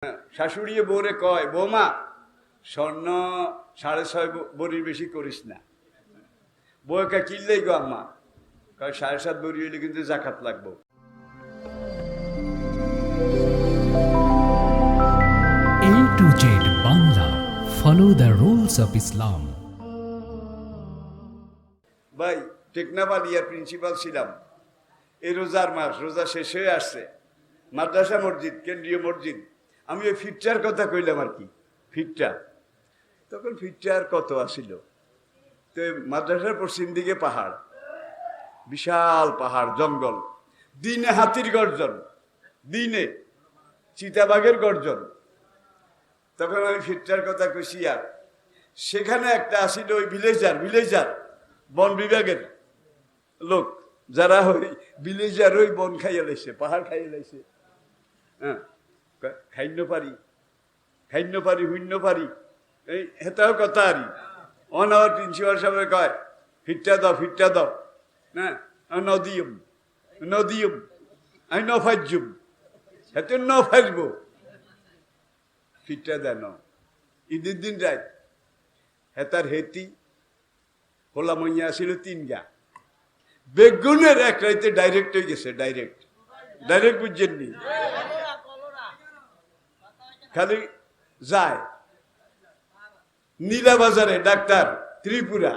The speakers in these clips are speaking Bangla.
শাশুড়ি বউরে কয়, বৌমা স্বর্ণ 6.5 ভরির বেশি করিস না। বউকে কিনলেই গো আম্মা, কয় 7.5 ভরি হইলে কিন্তু জাকাত লাগবো। AtoZ Bangla, follow the rules of Islam. ভাই টেকনাবালিয়ার প্রিন্সিপাল ছিলাম। এই রোজার মাস, রোজা শেষ হয়ে আসছে। মাদ্রাসা মসজিদ, কেন্দ্রীয় মসজিদ। আমি ওই ফিটটার কথা কইলাম আর কি, ফিটটা তখন ফিটটার কত আসিল। তো মাদ্রাসার পশ্চিম দিকে পাহাড়, বিশাল পাহাড়, জঙ্গল, দিনে হাতির গর্জন, দিনে চিতাবাঘের গর্জন। তখন আমি ফিটটার কথা কইছি। আর সেখানে একটা আসিল ওই ভিলেজার বন বিভাগের লোক, যারা ওই ভিলেজার ওই বন খাইয়া লাইছে, পাহাড় খাইয়া লাইছে। হ্যাঁ, খাইন্য পারি হুইন্য পারি, এই হেতাও কথা আরই। আমার প্রিন্সিপাল সাহেব কয়, ফিটটা দাও। হ্যাঁ, নদিয়ম আমি নফাইজুম, হেতে নফাইজব, ফিটটা দেন। ঈদের দিন রাত হেতার হেতি হোলা মইয়া ছিল 3 গা, বেগুনের এক রাইতে ডাইরেক্ট হয়ে গেছে, ডাইরেক্ট বুঝছেননি। খালি যায় নীলা বাজারে ডাক্তার ত্রিপুরা,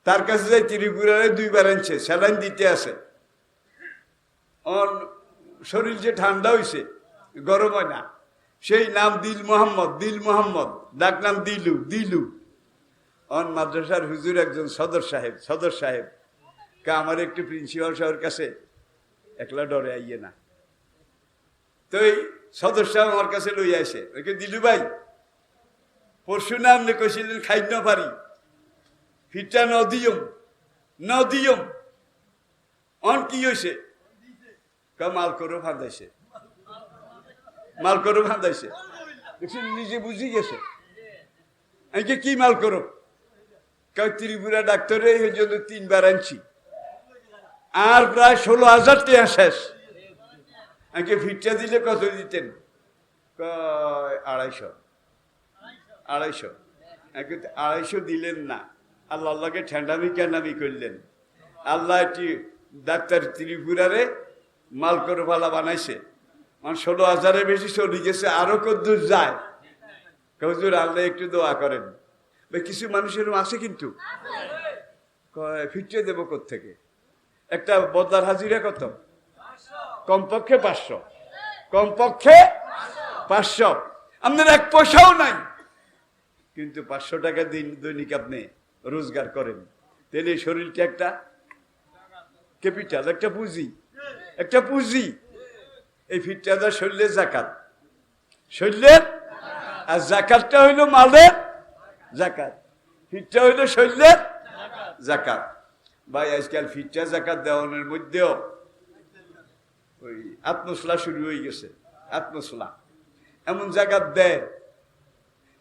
তার কাছে যাই, ত্রিপুরারে 2 বার আনছে, স্যালাইন দিতে আছে। শরীর যে ঠান্ডা হয়েছে, গরম হয় না। সেই নাম দিল মোহাম্মদ, ডাক নাম দিলু। মাদ্রাসার হুজুর একজন সদর সাহেব কা আমার একটু প্রিন্সিপাল সাহেবের কাছে একলা ডরে আইয়ে না। তো এই সদর সাহেব আমার কাছে লই আসে, ওকে দিলু ভাই, পরশু না আপনি কইছিলেন খাইন্য পারি, ফিটা নদিয়ম কি হয়েছে? মাল করো ফাঁদাইছে, দেখছি নিজে বুঝি গেছে। আমি কি মাল করো? ত্রিপুরা ডাক্তারে এই জন্য 3 বার আনছি, আর প্রায় 16,000 টাকা শেষ। আমাকে ফিটটা দিলে কত দিতেন? 250 250 দিলেন না। আল্লাহকে ঠেন্ডামি কেন্ডামি করলেন। আল্লাহ একটি ডাক্তার ত্রিপুরারে মাল করে ভালা বানাইছে, 16,000-এর বেশি চলে গেছে, আরো কদ্দূর যায়। হুজুর আল্লাহ একটু দোয়া করেন। কিছু মানুষের আছে কিন্তু ফিটে দেবো কোত্থেকে? একটা বদলার হাজিরা কত? কমপক্ষে 500। আপনার 1 পয়সাও নাই, কিন্তু 500 টাকা দৈনিক আপনি রোজগার করেন, তাহলে শরীরটা একটা ক্যাপিটাল, একটা পুঁজি। এই ফিটটা দা শরীরের জাকাত, আর জাকাতটা হইল মালের জাকাত, ফিটটা হইল শরীরের জাকাত। ভাই আজকাল ফিটটা জাকাত দেওয়ানোর মধ্যেও ওই আত্মসলা শুরু হয়ে গেছে। আত্মসলা এমন জাকাত দেয়,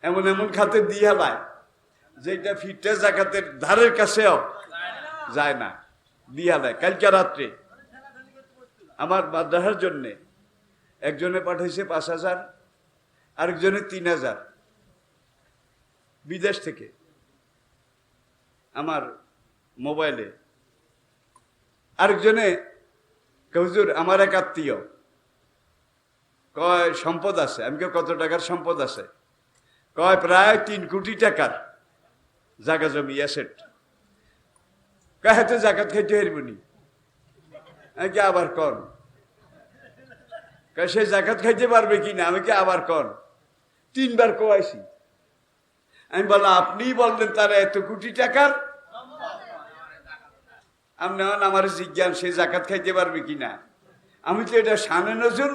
এমন খাতে দিয়ে হালায়, যেটা ফিটটা জাকাতের ধারের কাছেও যায় না, দিয়ে হালায়। কালকে রাত্রে আমার মাদ্রাসার জন্যে একজনে পাঠাইছে 5,000, আরেকজনে 3,000 বিদেশ থেকে আমার মোবাইলে। আরেকজনে হুজুর আমার এক আত্মীয়, কয় সম্পদ আছে। আমি কত টাকার সম্পদ আছে? কয় প্রায় 3 কোটি টাকার জায়গা জমি অ্যাসেট। কয় হাতে জাকাত খাইতে হারবনি। আমি আবার কন, সে জাকাত খাইতে পারবে কিনা? আমি আবার কন, 3 বার কোয়াইছি। আমি বললাম আপনি বললেন তারা এত কোটি টাকার, আপনি আমার জিজ্ঞান সে জাকাত খাইতে পারবে কিনা? আমি তো এটা শানে নজর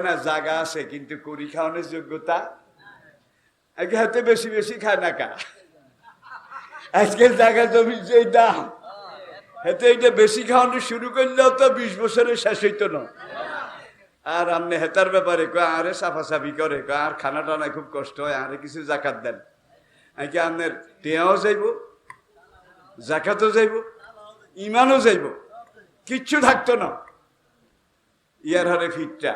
না, জায়গা আছে কিন্তু করি খাওয়ানোর যোগ্যতা হাতে বেশি খায় না কা। আজকাল জায়গা জমির যে দাম, হাতে এটা বেশি খাওয়ানো শুরু করলেও তো 20 বছরে শেষ হইতো না। আর আপনি হেতার ব্যাপারে আরে সাফাসাফি করে, আর খানা টানা খুব কষ্ট হয়, আরে কিছু জাকাত দেন। আপনার টেয়াও যাইব, জাকাতও যাইব, ইমানও যাইব, কিচ্ছু থাকতো না। ইয়ার হারে ফিটটা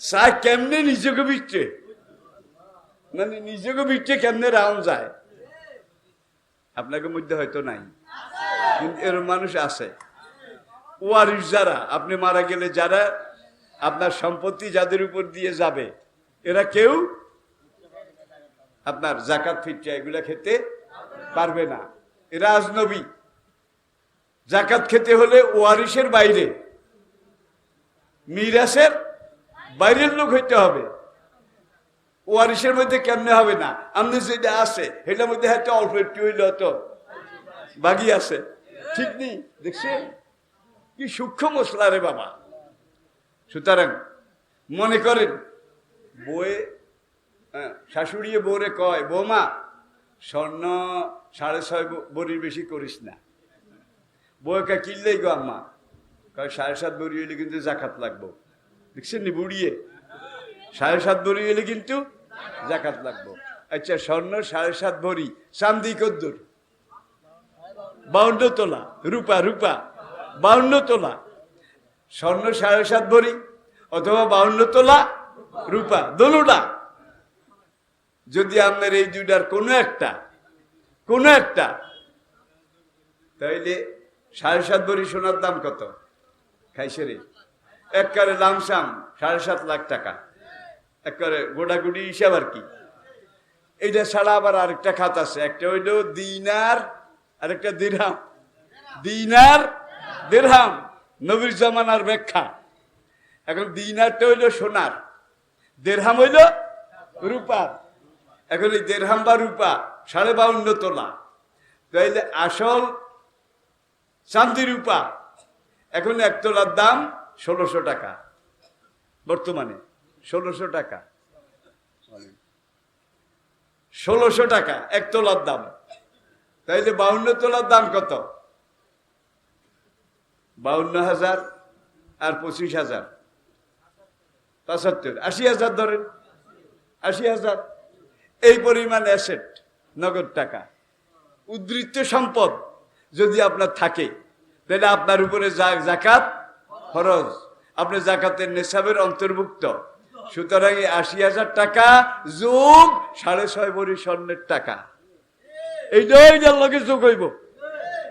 চায় কেমনে নিজেকে বিচ্ছে, মানে নিজেকে বিচ্ছে কেমনে রাউন্ড যায়। আপনাকে মধ্যে হয়তো নাই, কিন্তু এর মানুষ আছে। ওয়ারিশ যারা, আপনি মারা গেলে যারা আপনার সম্পত্তি যাদের উপর দিয়ে যাবে, এরা কেউ আপনার জাকাত ফিতরা এগুলা খেতে পারবে না। এরা আজনবী। জাকাত খেতে হলে ওয়ারিশের বাইরে, মিরাসের বাইরের লোক হইতে হবে। ওয়ারিশের মধ্যে কেমনে হবে না, আপনি যেটা আছে সেটার মধ্যে হয়তো অল্প একটু হইলে তো বাগি আছে, ঠিক নেই। দেখছেন কি সূক্ষ্ম মশলা রে বাবা। সুতরাং মনে করেন বউয়ে শাশুড়ি বউরে কয়, বৌমা স্বর্ণ 6.5 ভরির বেশি করিস না। বউকে কিনলেই গো আম্মা, কয় 7.5 ভরি হইলে কিন্তু জাকাত লাগবো। দেখছেন নি বুড়িয়ে, 7.5 ভরি হইলে কিন্তু জাকাত লাগবো। আচ্ছা স্বর্ণ 7.5 ভরি, চান্দি কদ্দুর? 52 তোলা। রূপা 52 তোলা। স্বর্ণ 7.5 ভরি অথবা 52 তোলা রূপা, দোনোটা। যদি আপনার এই দুইটার কোনো একটা তাইলে 7.5 ভরি সোনার দাম কত? খাইছে রে একবারে লামসাম 7.5 লাখ টাকা, একবারে গোটাগুটি হিসাব আর কি। এইটা ছাড়া আবার আরেকটা খাত আছে, একটা হইল দিনার আর একটা দিরহাম। দিনার দিরহাম নবীর জামানার ব্যাখ্যা। এখন দিনারটা হইল সোনার, দিরহাম হইল রূপার। এখন এই দিরহাম বা রূপা 52.5 তোলা, তাইলে আসল চান্দি রূপা এখন 1 তোলার দাম 1600 টাকা। বর্তমানে 1600 টাকা, 1600 টাকা 1 তোলার দাম। তাইলে 52 তোলার দাম কত? 52,000 আর 25,000, 75, 80,000 ধরেন। 80,000 এই পরিমাণ অ্যাসেট, নগদ টাকা, উদ্ধৃত সম্পদ যদি আপনার থাকে, তাহলে আপনার উপরে জাকাত ফরজ, আপনি জাকাতের নেশাবের অন্তর্ভুক্ত। সুতরাং 80,000 টাকা যোগ 6.5 ভরি স্বর্ণের টাকা, এইটাই যার লগে যোগ হইব।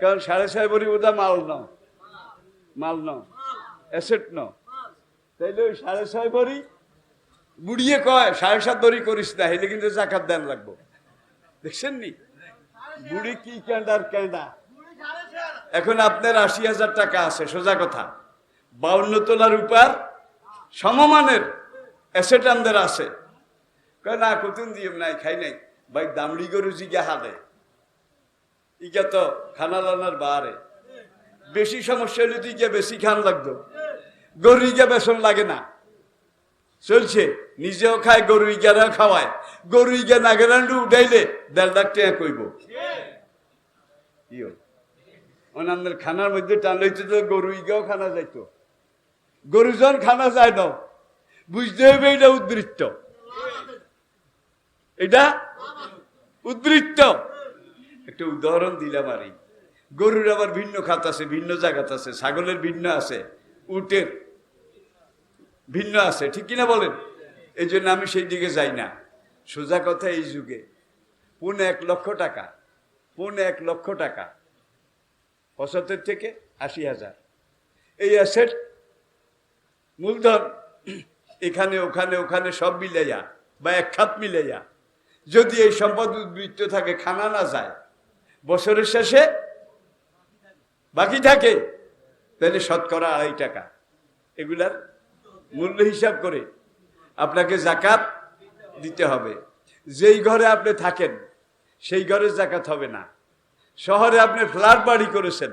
কারণ 6.5 ভরি ওটা মাল ন অ্যাসেট ন। তাইলে ওই 6.5 ভরি বুড়িয়ে কয় 7.5 ভরি করিস না, হেলে কিন্তু জাকাত দেন লাগবো। দেখছেন নি বুড়ি কি ক্যান্ডা। এখন আপনার 80,000 টাকা আছে, সোজা কথা 52 তোলার উপর সমমানের অ্যাসেট আমাদের আছে। কয় না কতুন দিম নাই, খাই নাই ভাই, দামড়ি গরু জিগা হালে ইগা তো খানা লানার বাহারে। বেশি সমস্যা হলে তো ইগা বেশি খান লাগতো, গরু ইগা বেসন লাগে না, চলছে, নিজেও খায় গরু ইগারা খাওয়ায়। গরু ইগা নাগেরান্ডু উঠাইলে 1.5 লাখ টাকা কইব। আপনার খানার মধ্যে টান লইতে তো গরু ইগাও খানা যাইতো, গরুজন খানা যায় না, বুঝতে হবে এটা উদ্বৃত্ত, এটা উদ্বৃত্ত। একটা উদাহরণ দিলাম আর, গরুর আবার ভিন্ন খাত আছে, ভিন্ন জায়গাত আছে, ছাগলের ভিন্ন আছে, উটের ভিন্ন আছে, ঠিক কিনা বলেন? এই জন্য আমি সেই দিকে যাই না। সোজা কথা, এই যুগে 1.5 লক্ষ টাকা, 1.5 লক্ষ টাকা, 75 থেকে 80,000 এই অ্যাসেট মূলধন, এখানে ওখানে সব মিলাইয়া বা এক খাত মিলাইয়া যদি এই সম্পদ উদ্বৃত্ত থাকে, খানা না যায়, বছরের শেষে বাকি থাকে, তাহলে 2.5 টাকা এগুলার মূল্য হিসাব করে আপনাকে জাকাত দিতে হবে। যেই ঘরে আপনি থাকেন সেই ঘরে জাকাত হবে না। শহরে আপনি ফ্ল্যাট বাড়ি করেছেন,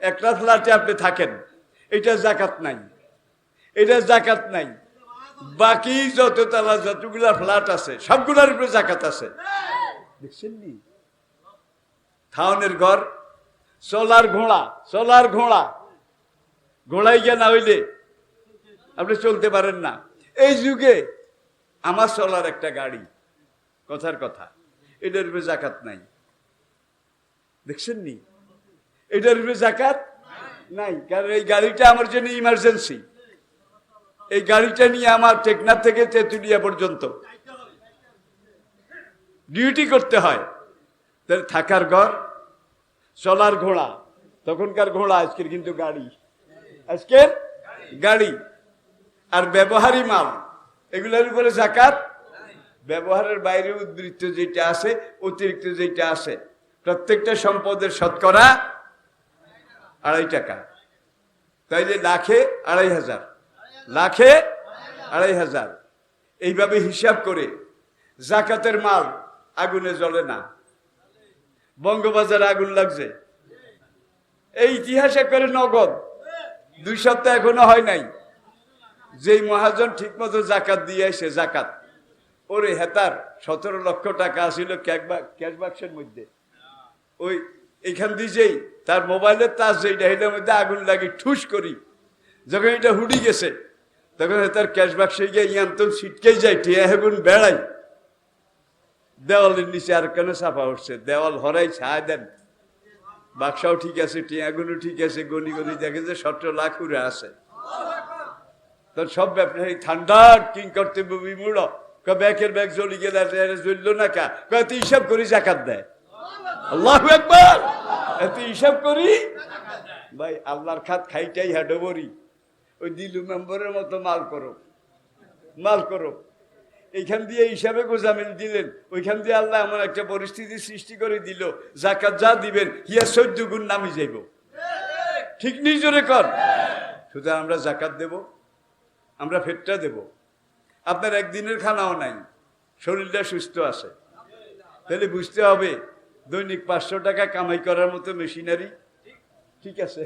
একটা ফ্ল্যাটে আপনি থাকেন, এটা জাকাত নাই, বাকি যত তালা যতগুলা ফ্ল্যাট আছে সবগুলার উপরে জাকাত আছে। দেখছেন নি? থাউনের ঘর, সোলার ঘোড়া, ঘোড়াই গিয়া না হইলে আপনি চলতে পারেন না। এই যুগে আমার সোলার একটা গাড়ি, কথার কথা, এটার উপরে জাকাত নাই। দেখছেন নি? এটার উপরে জাকাত নাই, কারণ এই গাড়িটা আমার জন্য ইমার্জেন্সি। এই গাড়িটা নিয়ে আমার টেকনাফ থেকে তেঁতুলিয়া পর্যন্ত ডিউটি করতে হয়। তাহলে থাকার ঘর, চলার ঘোড়া, তখনকার ঘোড়া, আজকের কিন্তু গাড়ি, আজকের গাড়ি। আর ব্যবহারী মাল, এগুলোর উপরে যাকাত। ব্যবহারের বাইরে উদ্বৃত্ত যেটা আছে, অতিরিক্ত যেটা আছে, প্রত্যেকটা সম্পদের শতকরা 2.5 টাকা। তাইলে লাখে 2.500, লাখে 2.500। এইভাবে হিসাব করে যাকাতের মাল আগুনে জ্বলে না। বঙ্গবাজারে আগুন লাগছে, এই ইতিহাসে করে নগদ 2 সপ্তাহ এখনো হয় নাই। যেই মহাজন ঠিক মতো জাকাত দিয়ে আসে, জাকাত ওরে হেতার 17 লক্ষ টাকা ছিল ক্যাশ বাক্সের মধ্যে। ওই এখান দিয়ে যেই তার মোবাইলের তার যেইটা এটার মধ্যে আগুন লাগে ঠুস করি, যখন এটা হুডি গেছে তখন তার ক্যাশ বাক্সে গিয়ে ইয়ান্তন ছিটকেই যায়, টিয়া হেগুন বেড়াই দেওয়ালের নিচে আর কেন চাপা উঠছে, দেওয়াল হরাই ছায় দেন, বাক্সাও ঠিক আছে, টিয়াগুলো ঠিক আছে, গনি গনি দেখে যে 17 লাখ উড়ে আছে। তোর সব ব্যবসায়ী ঠান্ডা কিং করতে বিমূঢ়, ব্যাগের ব্যাগ জ্বলি গেলে জ্বললো না কা, এত হিসাব করি জাকাত দেয়। আল্লাহু আকবার, এত হিসাব করি ভাই, আল্লাহর খাত খাইটাই হাডবরি। ওই দিলু মেম্বরের মতো মাল করো, মাল করো। এইখান দিয়ে হিসাবে গোজামিল দিলেন, ওইখান দিয়ে আল্লাহ এমন একটা পরিস্থিতি সৃষ্টি করে দিল, জাকাত যা দিবেন হিয়া 14 গুণ নামি যাইব। ঠিক নিজরে কর। শুধু আমরা জাকাত দেব, আমরা ফেরটা দেব। আপনার একদিনের খানাও নাই, শরীরটা সুস্থ আছে, তাহলে বুঝতে হবে দৈনিক 500 টাকা কামাই করার মতো মেশিনারি ঠিক আছে।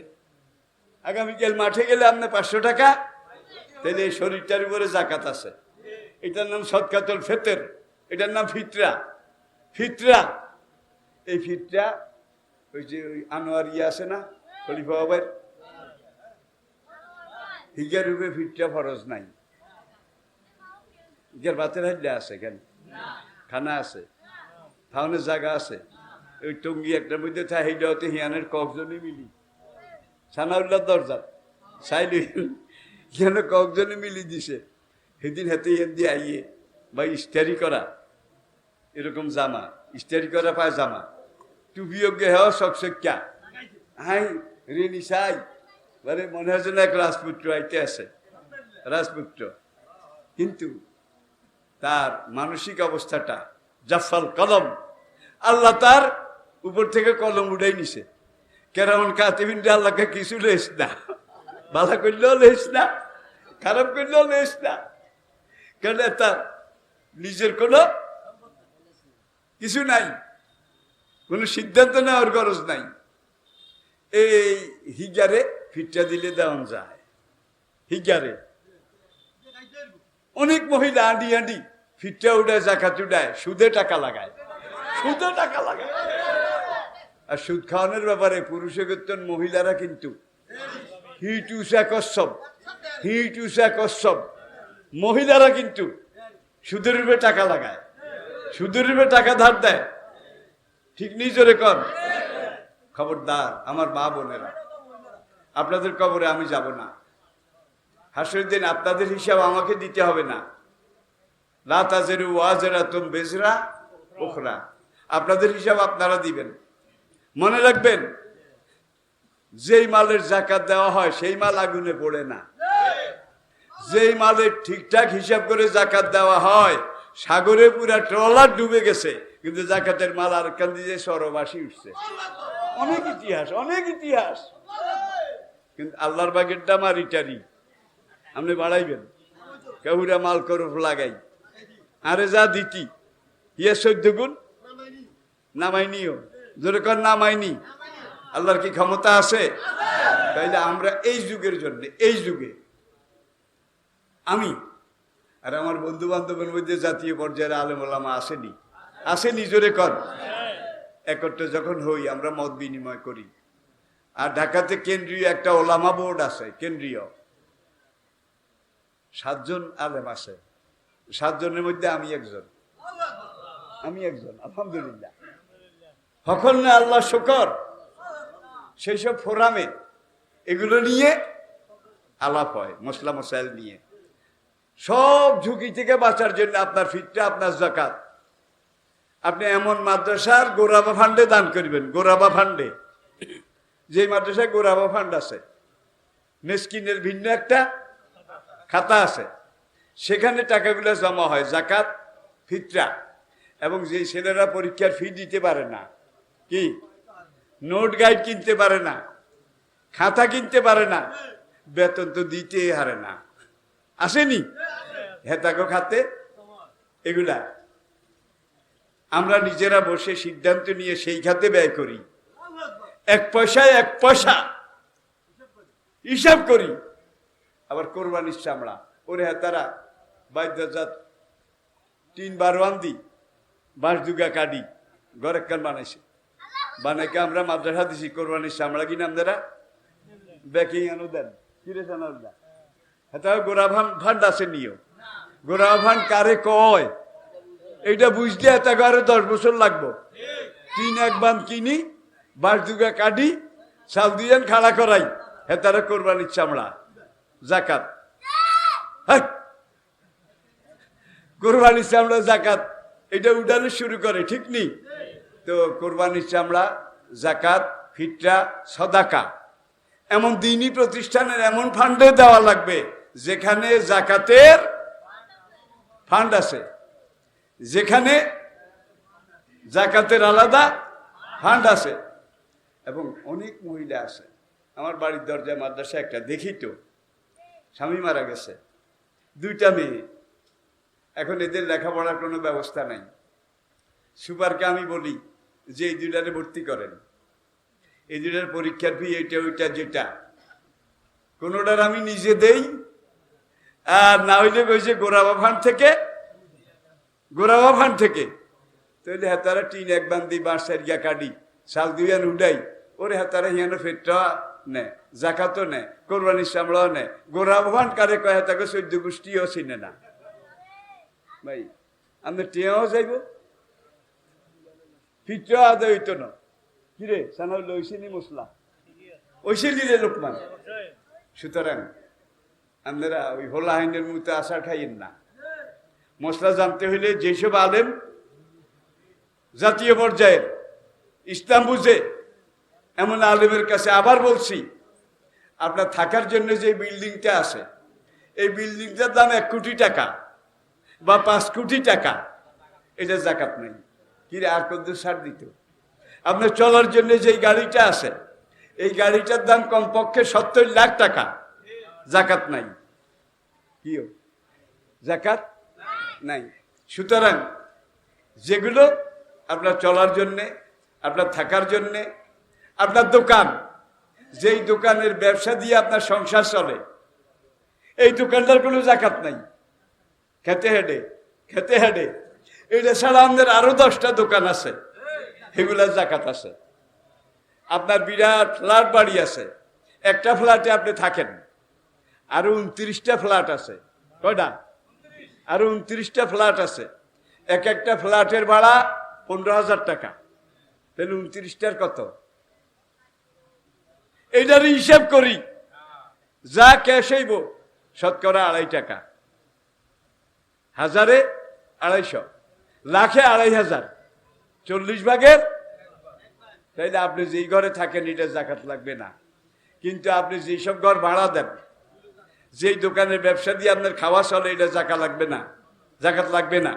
আগামীকাল মাঠে গেলে আপনার 500 টাকা, তাহলে এই শরীরটার উপরে জাকাত আছে। এটার নাম সদকাতুল ফিতর, এটার নাম ফিতরা। ফিতরা, এই ফিতরা ওই যে ওই আনোয়ার আছে না, খলিফা বাবার, হিগার রূপে ফিতরা ফরজ নাই। হিগার বাতের হাইলে আছে, কেন খানা আছে, খাওয়ানোর জায়গা আছে। ওই টঙ্গি একটার মধ্যে থাকে, সেইটা হতে হিয়ানের কয়েকজনে মিলি সানাউল্লাহ দরজা চাইল হিয়ানে কয়েকজনে মিলি দিছে। সেদিন হাতে হিয়ান দিয়ে আইয়ে বা ইস্টারি করা এরকম জামা, ইস্টারি করা পায় জামা, টুপিয়োগ্য হেও সকসক্যা হাই রেনি চাই, মানে মনে হয় যেন এক রাজপুত্র আইতে আছে, রাজপুত্র। কিন্তু তার মানসিক অবস্থাটা জাফাল কলম, আল্লাহ তার উপর থেকে কলম উঠাই নিছে। কেরামন কাতিবিনটা আল্লাহকে কিছু লেস না, ভালো করলেও লেস না, খারাপ করলেও লেস না, কেন তার নিজের কোনো কিছু নাই, কোনো সিদ্ধান্ত নেওয়ার গরজ নাই। এই হিগারে ফিটটা দিলে দেওয়া যায়। হিগারে অনেক মহিলা আঁডি আঁডি ফিটটা উঠায়, জাকাত উঠায়, সুদে টাকা লাগায়, সুদে টাকা লাগায়। আর সুদ খাওয়ানোর ব্যাপারে পুরুষে করতেন, মহিলারা কিন্তু হিটুসা কচ্ছপ, হিটুসা কচ্ছপ। মহিলারা কিন্তু সুদের রূপে টাকা লাগায়, সুদের রূপে টাকা ধার দেয়। ঠিক নিজরে কর। খবরদার আমার মা বোনেরা, আপনাদের কবরে আমি যাব না। হাসরের দিন আপনাদের হিসাব আমাকে দিতে হবে না। লা তাজিরু ওয়াজিরাতুম বিজরা উখরা, আপনাদের হিসাব আপনারা দিবেন। মনে রাখবেন, যেই মালের জাকাত দেওয়া হয় সেই মাল আগুনে পড়ে না। যেই মালের ঠিকঠাক হিসাব করে জাকাত দেওয়া হয়, সাগরে পুরা ট্রলার ডুবে গেছে, কিন্তু জাকাতের মাল আর কান দিয়ে সরবাসী উঠছে। অনেক ইতিহাস, অনেক ইতিহাস। কিন্তু আল্লাহর বাগেরটা আমার ইটারি, আপনি বাড়াইবেন, কেউরা মাল করফ লাগাই, আরে যা দিতি ইয়ে 14 গুণ নামাইনিও, যেরকম নামাইনি। আল্লাহর কি ক্ষমতা আছে? তাইলে আমরা এই যুগের জন্য, এই যুগে আমি আর আমার বন্ধু বান্ধবের মধ্যে জাতীয় পর্যায়ের আলেম ওলামা আসেনি, আসেনি, জোরে কর। একত্রে যখন হই আমরা মত বিনিময় করি। আর ঢাকাতে কেন্দ্রীয় একটা ওলামা বোর্ড আছে, কেন্দ্রীয় 7 জন আলেম আছে। 7 জনের মধ্যে আমি একজন, আলহামদুলিল্লাহ। হকল না আল্লাহ শুকর। সেই সব ফোরামে এগুলো নিয়ে আলাপ হয়, মশলা মশাইল নিয়ে। সব ঝুঁকি থেকে বাঁচার জন্য আপনার ফিতরা, আপনার যাকাত। আপনি এমন মাদ্রাসার গোরাবা ফান্ডে দান করবেন, গোরাবা ফান্ডে, যে মাদ্রাসায় গোরাবা ফান্ড আছে, মেসকিনের ভিন্ন একটা খাতা আছে, সেখানে টাকাগুলো জমা হয়, যাকাত, ফিতরা। এবং যে ছেলেরা পরীক্ষার ফি দিতে পারে না, কি নোট গাইড কিনতে পারে না, খাতা কিনতে পারে না, বেতন তো দিতে হারে না, আসেনি হেতাগো খাতে, এগুলা আমরা নিজেরা বসে সিদ্ধান্ত নিয়ে সেই খাতে ব্যয় করি, এক পয়সায় এক পয়সা হিসাব করি। আবার কোরবানির চামড়া, ওরে হেতারা বাদ্যজাত 3 বারওয়ান্দি বাঁশ দুগা কাটি ঘর একখান বানাইছে, বানাইকে আমরা মাদ্রাসা দিছি, কোরবানির চামড়া কিনা আপনারা ব্যাকিং আনো দেন, কিরে জানার না হেতা গোড়া ভান্ড আছে নিও, গোড়া ভান্ড কারে কয় এইটা বুঝলে হেতাকে আরো 10 বছর লাগবো। 3 এক বান কিনি, বাঁশ দুগা কাটি, চাল দুইজন খাড়া করাই, হেতারা কোরবানির চামড়া, যাকাত। কোরবানির চামড়া, যাকাত, এটা উঠানো শুরু করে, ঠিক নেই তো? কোরবানির চামড়া, যাকাত, ফিতরা, সাদাকা এমন দিনী প্রতিষ্ঠানের এমন ফান্ডে দেওয়া লাগবে যেখানে যাকাতের ফান্ড আছে, যেখানে যাকাতের আলাদা ফান্ড আছে। এবং অনেক মহিলা আছে, আমার বাড়ির দরজায় মাদ্রাসা একটা, দেখি তো স্বামী মারা গেছে, 2টা মেয়ে, এখন এদের লেখাপড়ার কোনো ব্যবস্থা নাই। সুপারকে আমি বলি যে এই 2টারে ভর্তি করেন, এই 2টার পরীক্ষার ফি এইটা ওইটা যেটা, কোনোটার আমি নিজে দেই, আর না হইলে কইছে গোরাবা ফান্ড থেকে, গোরাবা ফান্ড থেকে। তাহলে হেতারা 3 এক বান্দি বাঁশ সারিয়া কাটি, চাল দুইয়ান উডাই, ওরে হেতারা হিয়ানো ফেটটা নেয়, যাকাতও নেয়, কোরবানির চামড়াও নেয়। গোরাবা ফান্ড কারে কয়, হেতাকে 14 গোষ্ঠীও চিনে না ভাই। আমরা টেয়াও যাইব, ফিটরা আদায় হইতো না, কিরে সানা লইছিনি মশলা ওইসে নিলে লোকমান। সুতরাং আপনারা ওই হোলা হাইনের মতো আশা খাইয়েন না। মশলা জানতে হইলে যেসব আলেম জাতীয় পর্যায়ের ইসলাম বুঝে এমন আলেমের কাছে, আবার বলছি, আপনার থাকার জন্য যে বিল্ডিংটা আছে, এই বিল্ডিংটার দাম 1 কোটি টাকা বা 5 কোটি টাকা, এটা যাকাত নেই। কিরে আর কত ছাড় দিত? আপনার চলার জন্য যে গাড়িটা আছে, এই গাড়িটার দাম কমপক্ষে 70 লাখ টাকা, যাকাত নাই। কি যাকাত নাই। সুতরাং যেগুলো আপনার চলার জন্যে, আপনার থাকার জন্যে, আপনার দোকান, যেই দোকানের ব্যবসা দিয়ে আপনার সংসার চলে, এই দোকানটার কোনো যাকাত নাই। খেতে হেডে এটা ছাড়া আমাদের আরো 10টা দোকান আছে, এগুলার যাকাত আছে। আপনার বিরাট ফ্ল্যাট বাড়ি আছে, একটা ফ্ল্যাটে আপনি থাকেন, আরো 29টা ফ্ল্যাট আছে, কয়টা? আরো 29টা ফ্ল্যাট আছে, এক একটা ফ্ল্যাটের ভাড়া 15,000 টাকা, তাহলে 29টার কত? এইটার হিসাব করি, যা ক্যাশ হইব শতকরা 2.5 টাকা, হাজারে 250, লাখে 2,500, 40 ভাগের। তাইলে আপনি যেই ঘরে থাকেন এটা যাকাত লাগবে না। কিন্তু আপনি যেসব ঘর ভাড়া দেন, যেই দোকানের ব্যবসা দিয়ে আপনার খাওয়া চলে, এটা যাকাত লাগবে না।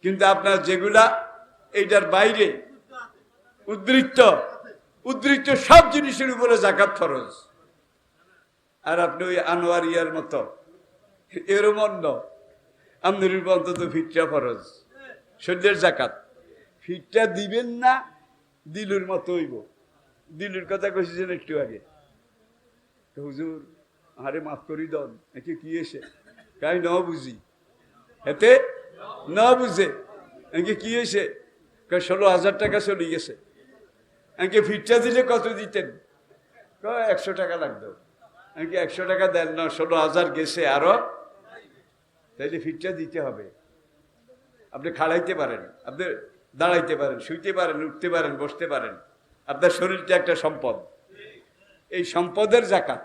কিন্তু আপনার যেগুলা এইটার বাইরে উদ্বৃত্ত সব জিনিসের উপরে যাকাত ফরজ। আর আপনি ওই আনোয়ারিয়ার মতো এরম অন্য আপনার অন্তত ফিটটা ফরজ, শরীরের যাকাত। ফিটটা দিবেন না, দিলুর মতো হইব। দিলুর কথা কইছেন একটু আগে, হুজুর আরে মাফ করি দন, নাকি কি এসে কাই ন বুঝি, এতে ন বুঝে নাকি কি হয়েছে, 16,000 টাকা চলে গেছে। আমাকে ফিটটা দিলে কত দিতেন? 100 টাকা লাগতো। আমাকে 100 টাকা দেন না, 16,000 গেছে আরো, তাইলে ফিটটা দিতে হবে। আপনি খাড়াইতে পারেন, আপনি দাঁড়াইতে পারেন, শুইতে পারেন, উঠতে পারেন, বসতে পারেন। আপনার শরীরটা একটা সম্পদ, এই সম্পদের যাকাত,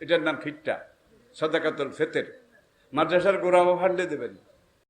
এটার নাম ফিটটা, সাদাকাতুল ফিতর। মাদ্রাসার গোড়াও ফান্ডে দেবেন।